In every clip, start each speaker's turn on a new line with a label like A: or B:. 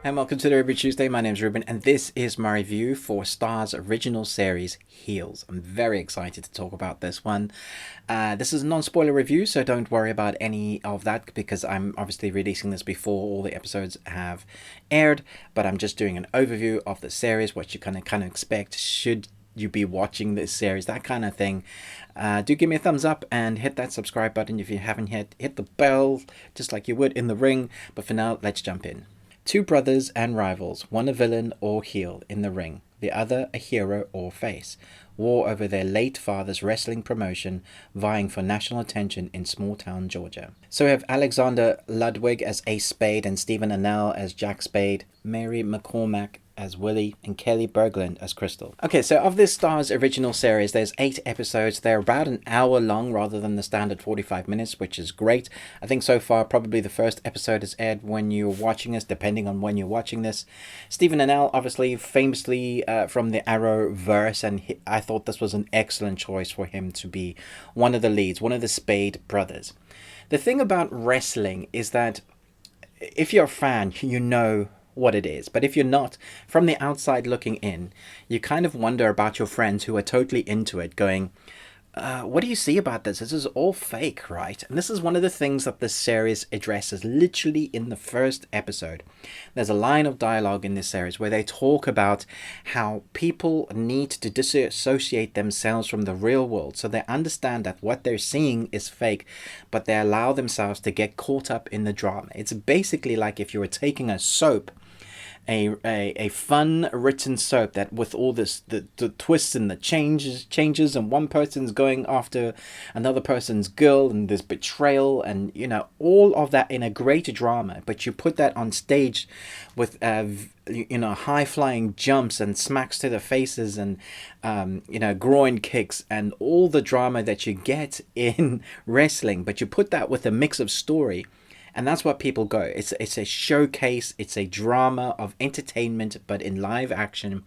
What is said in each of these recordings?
A: And welcome to the Ruby Tuesday. My name's Ruben, and this is my review for Star's original series, Heels. I'm very excited to talk about this one. This is a non-spoiler review, so don't worry about any of that because I'm obviously releasing this before all the episodes have aired. But I'm just doing an overview of the series, what you kind of expect should you be watching this series, that kind of thing. Do give me a thumbs up and hit that subscribe button if you haven't yet. Hit the bell just like you would in the ring. But for now, let's jump in. Two brothers and rivals, one a villain or heel in the ring, the other a hero or face, war over their late father's wrestling promotion, vying for national attention in small town Georgia. So we have Alexander Ludwig as Ace Spade and Stephen Amell as Jack Spade, Mary McCormack as Willie, and Kelly Berglund as Crystal. Okay, so of this Star's original series, there's 8 episodes. They're about an hour long rather than the standard 45 minutes, which is great. I think so far probably the first episode is aired when you're watching this, depending on when you're watching this. Stephen Amell, obviously famously from the Arrowverse, and I thought this was an excellent choice for him to be one of the leads, one of the Spade brothers. The thing about wrestling is that if you're a fan, you know what it is. But if you're not, from the outside looking in, you kind of wonder about your friends who are totally into it, going, what do you see about this? This is all fake, right? And this is one of the things that this series addresses literally in the first episode. There's a line of dialogue in this series where they talk about how people need to disassociate themselves from the real world so they understand that what they're seeing is fake, but they allow themselves to get caught up in the drama. It's basically like if you were taking a soap, a fun written soap that with all this the twists and the changes and one person's going after another person's girl and there's betrayal and all of that in a great drama, but you put that on stage with high flying jumps and smacks to the faces and groin kicks and all the drama that you get in wrestling, but you put that with a mix of story. And that's what people go. It's a showcase. It's a drama of entertainment, but in live action.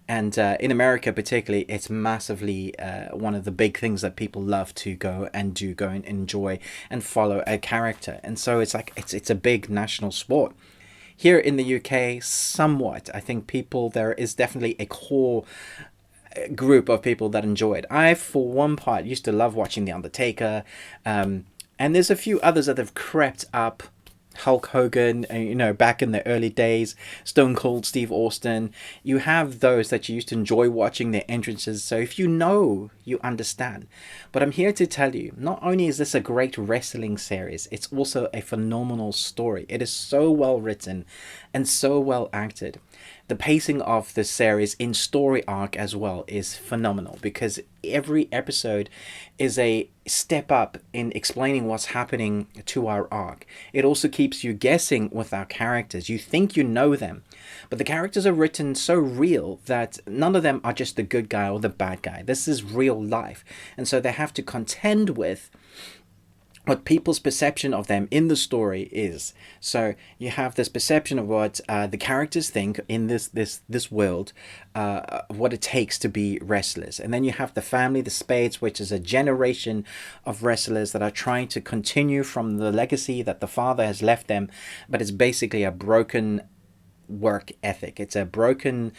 A: And in America, particularly, it's massively one of the big things that people love to go and enjoy and follow a character. And so it's like it's a big national sport. Here in the UK, somewhat, I think there is definitely a core group of people that enjoy it. I, for one part, used to love watching The Undertaker. And there's a few others that have crept up. Hulk Hogan, back in the early days, Stone Cold Steve Austin. You have those that you used to enjoy watching their entrances. So if you know, you understand. But I'm here to tell you, not only is this a great wrestling series, it's also a phenomenal story. It is so well written and so well acted. The pacing of the series in story arc as well is phenomenal because every episode is a step up in explaining what's happening to our arc. It also keeps you guessing with our characters. You think you know them, but the characters are written so real that none of them are just the good guy or the bad guy. This is real life. And so they have to contend with what people's perception of them in the story is. So you have this perception of what the characters think in this world, what it takes to be wrestlers. And then you have the family, the Spades, which is a generation of wrestlers that are trying to continue from the legacy that the father has left them, but it's basically a broken work ethic. It's a broken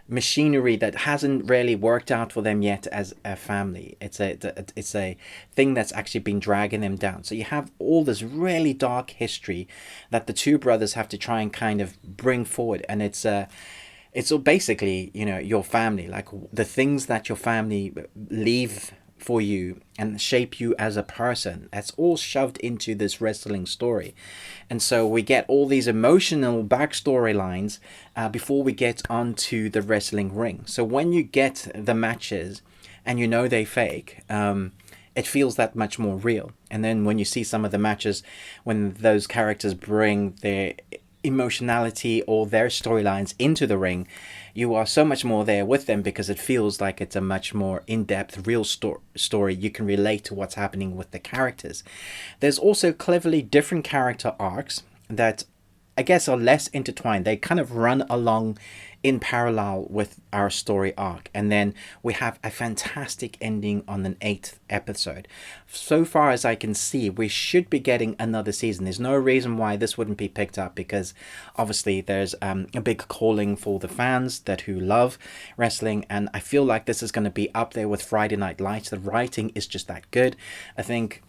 A: machinery that hasn't really worked out for them yet as a family. It's a thing that's actually been dragging them down. So you have all this really dark history that the two brothers have to try and kind of bring forward, and it's basically your family, like the things that your family leave for you and shape you as a person. That's all shoved into this wrestling story. And so we get all these emotional backstory lines before we get onto the wrestling ring. So when you get the matches and they fake, it feels that much more real. And then when you see some of the matches, when those characters bring their emotionality or their storylines into the ring, you are so much more there with them because it feels like it's a much more in-depth, real story. You can relate to what's happening with the characters. There's also cleverly different character arcs that I guess, are less intertwined. They kind of run along in parallel with our story arc, and then we have a fantastic ending on the 8th episode. So far as I can see, we should be getting another season. There's no reason why this wouldn't be picked up, because obviously there's a big calling for the fans that who love wrestling, and I feel like this is going to be up there with Friday Night Lights. The writing is just that good. I think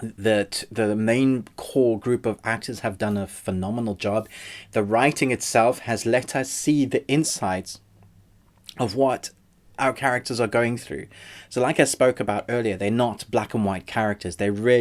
A: that the main core group of actors have done a phenomenal job. The writing itself has let us see the insights of what our characters are going through. So like I spoke about earlier, they're not black and white characters. They really